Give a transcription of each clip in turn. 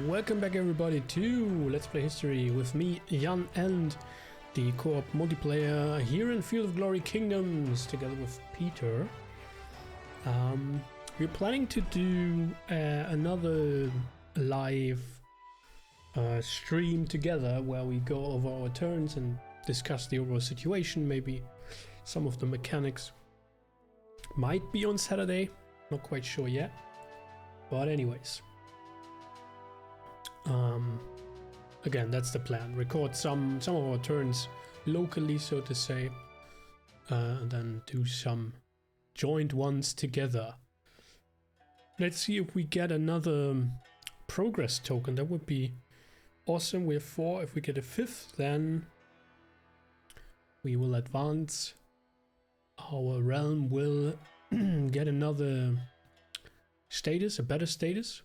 Welcome back everybody to Let's Play History with me, Jan, and the co-op multiplayer here in Field of Glory Kingdoms together with Peter. We're planning to do another live stream together where we go over our turns and discuss the overall situation. Maybe some of the mechanics might be on Saturday, not quite sure yet, but anyways. Again, that's the plan. Record some of our turns locally, so to say, and then do some joint ones together. Let's see if we get another progress token. That would be awesome. We have 4. If we get a 5th, then we will advance. Our realm will get another status, a better status.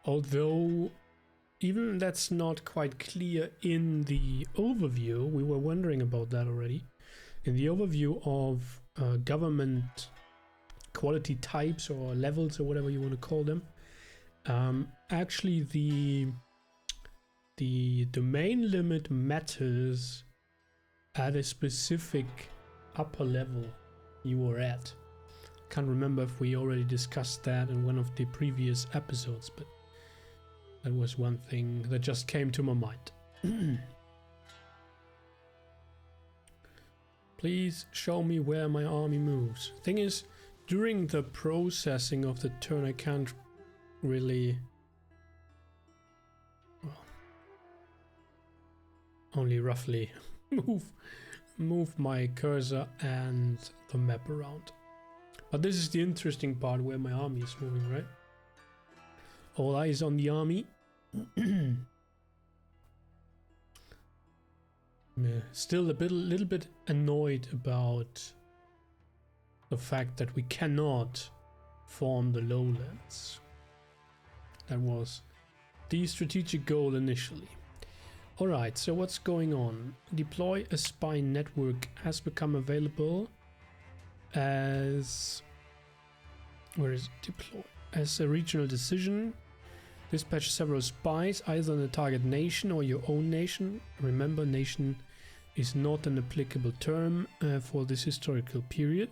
Although even that's not quite clear in the overview. We were wondering about that already. In the overview of government quality types or levels or whatever you want to call them, actually the domain limit matters at a specific upper level you are at. Can't remember if we already discussed that in one of the previous episodes, but that was one thing that just came to my mind. Please show me where my army moves. Thing is, during the processing of the turn, I can't really... well, only roughly move my cursor and the map around. But this is the interesting part, where my army is moving, right? All eyes on the army. Still a little bit annoyed about the fact that we cannot form the lowlands. That was the strategic goal initially. Alright, so what's going on? Deploy a spy network has become available as... where is it? Deploy as a regional decision. Dispatch several spies either in the target nation or your own nation. Remember, nation is not an applicable term for this historical period.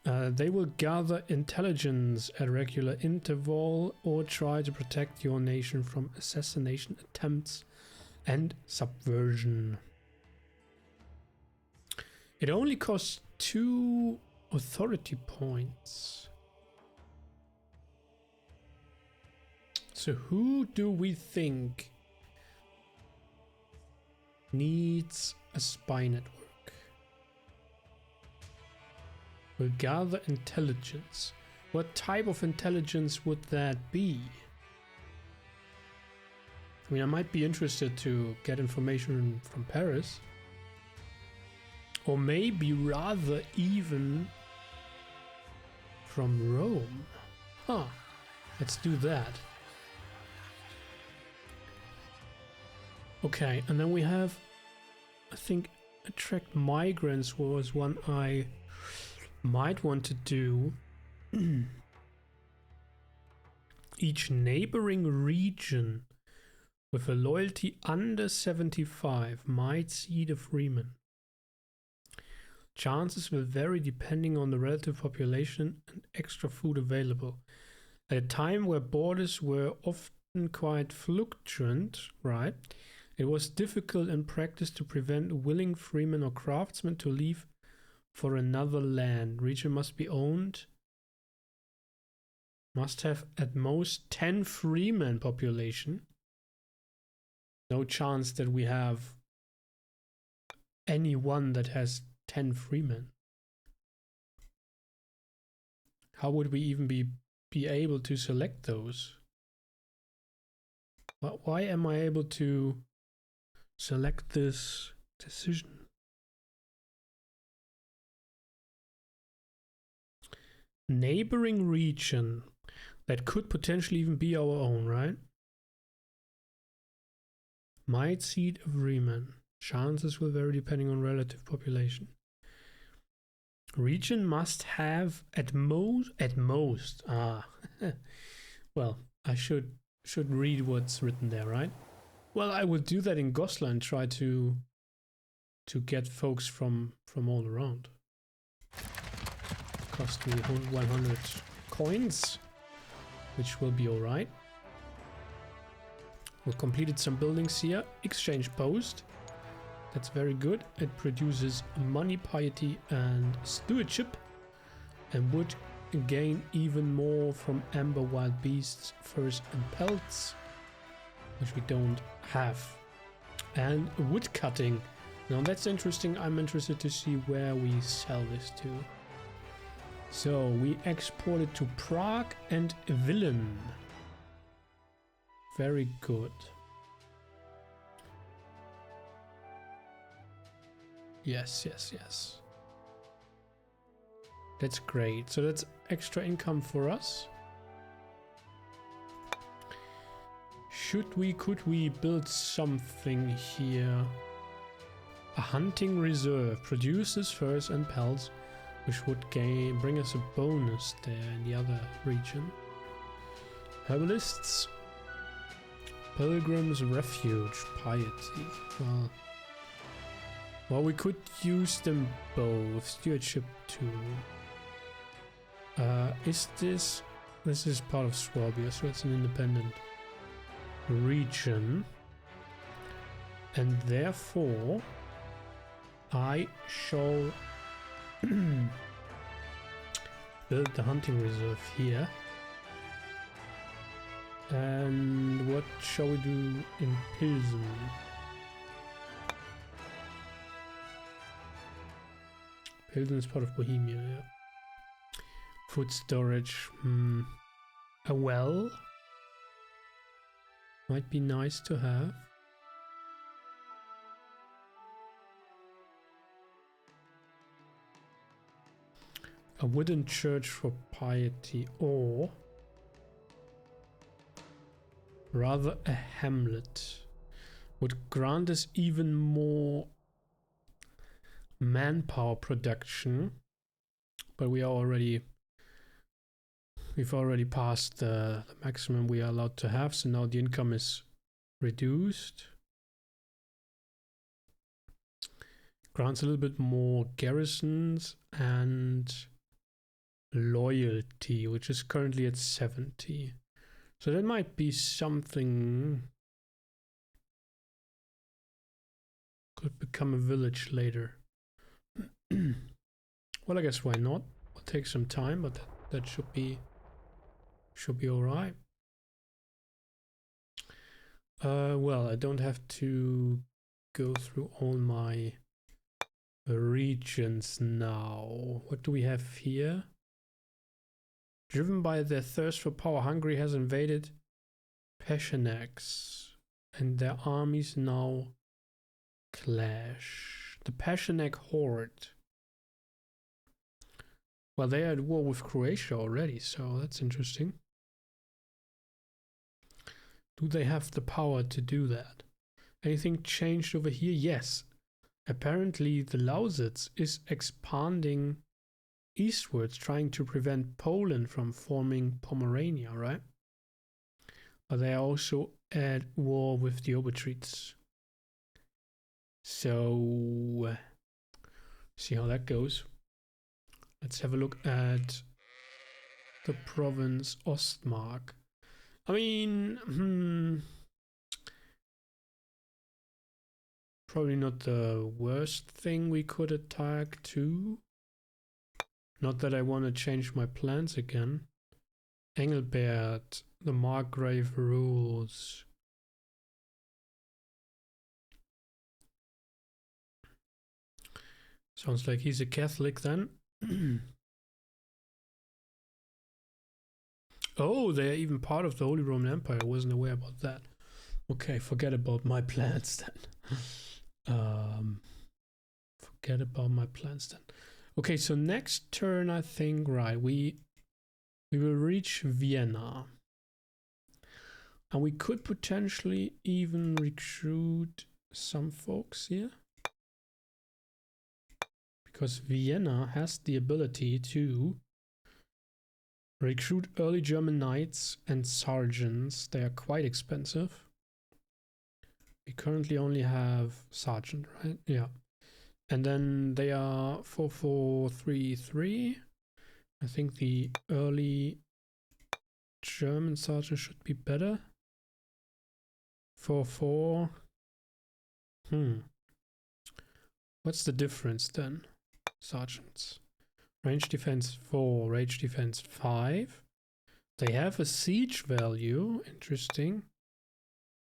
They will gather intelligence at regular interval or try to protect your nation from assassination attempts and subversion. It only costs 2 authority points. So who do we think needs a spy network? We'll gather intelligence. What type of intelligence would that be? I mean, I might be interested to get information from Paris. Or maybe rather even from Rome. Huh. Let's do that. Okay, and then we have, I think, attract migrants was one I might want to do. Each neighboring region with a loyalty under 75 might seed a freeman. Chances will vary depending on the relative population and extra food available. At a time where borders were often quite fluctuant, right? It was difficult in practice to prevent willing freemen or craftsmen to leave for another land. Region must be owned. Must have at most 10 freemen population. No chance that we have anyone that has 10 freemen. How would we even be able to select those? Why am I able to select this decision? Neighboring region. That could potentially even be our own, right? Might seed a freeman. Chances will vary depending on relative population. Region must have at most. Well, I should read what's written there, right? Well, I would do that in Goslar and try to get folks from all around. Cost me 100 coins, which will be all right. We completed some buildings here. Exchange post. That's very good. It produces money, piety, and stewardship, and would gain even more from amber, wild beasts, furs, and pelts, which we don't have. And wood cutting. Now that's interesting. I'm interested to see where we sell this to. So we export it to Prague and Villen. Very good. Yes. That's great. So that's extra income for us. Could we build something here? A hunting reserve produces furs and pelts, which would bring us a bonus there in the other region. Herbalists, pilgrims, refuge, piety. Well, we could use them both. Stewardship too. This is part of Swabia, so it's an independent region, and therefore I shall build the hunting reserve here. And what shall we do in Pilsen? Pilsen is part of Bohemia, yeah. Food storage. A well might be nice to have. A wooden church for piety, or rather a hamlet would grant us even more manpower production, but we've already passed the maximum we are allowed to have, so now the income is reduced. Grants a little bit more garrisons and loyalty, which is currently at 70. So that might be something. Could become a village later. Well, I guess why not? It'll take some time, but that should be all right. Well, I don't have to go through all my regions now. What do we have here? Driven by their thirst for power, Hungary has invaded Pechenegs, and their armies now clash. The Pecheneg horde. Well, they are at war with Croatia already, so that's interesting. Do they have the power to do that? Anything changed over here? Yes. Apparently the Lausitz is expanding eastwards, trying to prevent Poland from forming Pomerania, right? But they are also at war with the Obertrieds. So, see how that goes. Let's have a look at the province Ostmark. I mean, probably not the worst thing we could attack too. Not that I want to change my plans again. Engelbert, the Margrave rules. Sounds like he's a Catholic then. Oh, they are even part of the Holy Roman Empire. I wasn't aware about that. Okay, forget about my plans then. Forget about my plans then. Okay, so next turn, I think, right, we will reach Vienna. And we could potentially even recruit some folks here. because Vienna has the ability to recruit early German knights and sergeants. They are quite expensive. We currently only have sergeant, right? Yeah. And then they are 4-4-3-3. I think the early German sergeant should be better. 4-4. What's the difference then? Sergeants. Range defense 4, range defense 5. They have a siege value. Interesting.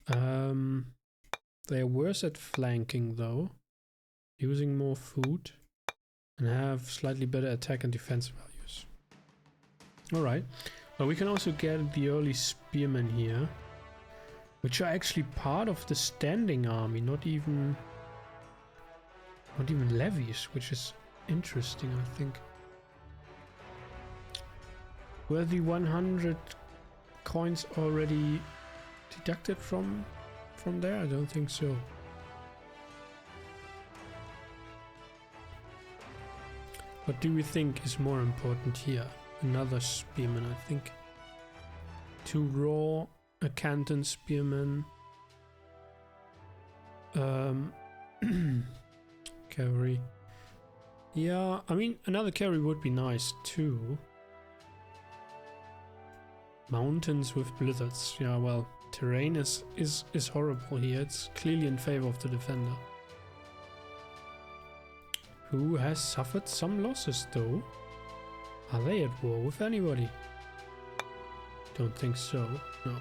They're worse at flanking though. Using more food. And have slightly better attack and defense values. Alright. But we can also get the early spearmen here. Which are actually part of the standing army, not even levies, which is interesting, I think. Were the 100 coins already deducted from there? I don't think so. What do we think is more important here? Another spearman, I think. 2 raw, a canton spearman. Cavalry. Yeah, I mean, another cavalry would be nice too. Mountains with blizzards. Yeah, well, terrain is horrible here. It's clearly in favor of the defender. Who has suffered some losses though? Are they at war with anybody? Don't think so, no.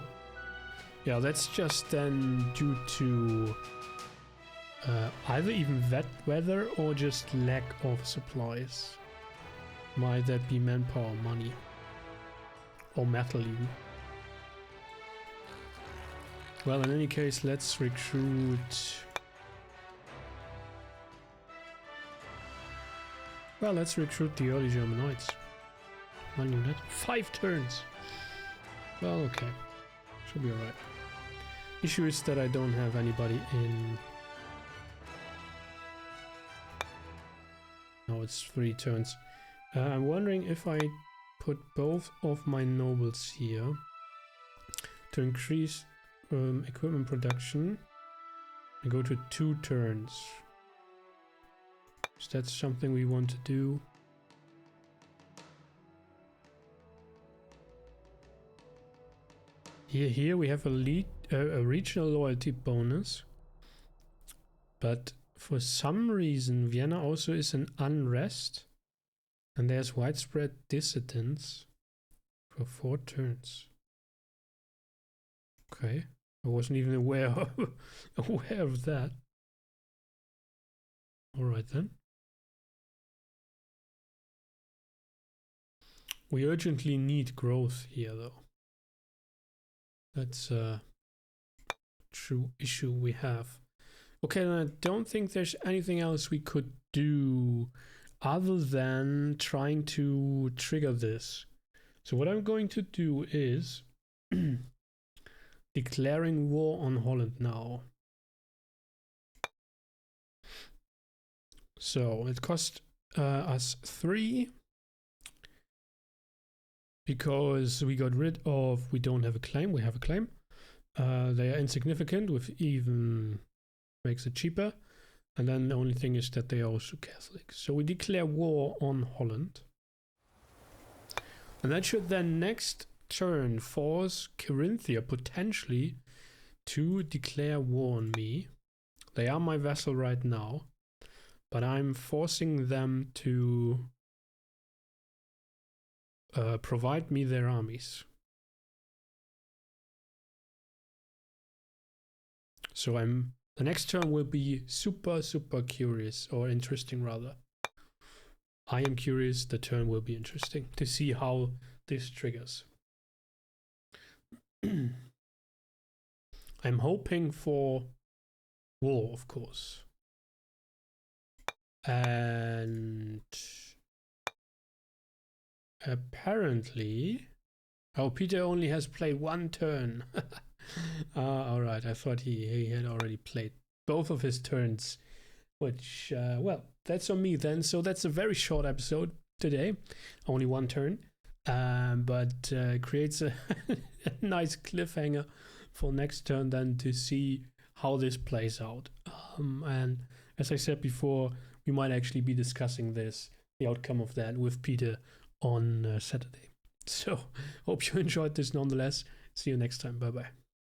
Yeah, that's just then due to either even wet weather or just lack of supplies. Might that be manpower, money? Or metal even. Well, in any case, let's recruit... Well, let's recruit the early German knights. 1 unit. 5 turns! Well, okay. Should be alright. Issue is that I don't have anybody in... No, it's 3 turns. I'm wondering if I put both of my nobles here to increase equipment production and go to 2 turns. Is that something we want to do? Here we have a regional loyalty bonus, but for some reason Vienna also is an unrest, and there's widespread dissidence for 4 turns. Okay, I wasn't even aware of that. All right then. We urgently need growth here, though. That's a true issue we have. Okay, then I don't think there's anything else we could do other than trying to trigger this. So what I'm going to do is declaring war on Holland now. So it cost us 3 because we got rid of, we don't have a claim, we have a claim. They are insignificant, with even makes it cheaper. And then the only thing is that they are also Catholic. So we declare war on Holland. And that should then next turn force Carinthia potentially to declare war on me. They are my vassal right now, but I'm forcing them to provide me their armies. So the next turn will be super curious, or interesting rather. I am curious, the turn will be interesting to see how this triggers. I'm hoping for war, of course. And apparently... Oh, Peter only has played 1 turn. Alright, I thought he had already played both of his turns which, well, that's on me then. So that's a very short episode today, only one turn, but creates a nice cliffhanger for next turn then to see how this plays out. And as I said before, we might actually be discussing the outcome of that with Peter on Saturday. So hope you enjoyed this nonetheless. See you next time. Bye bye.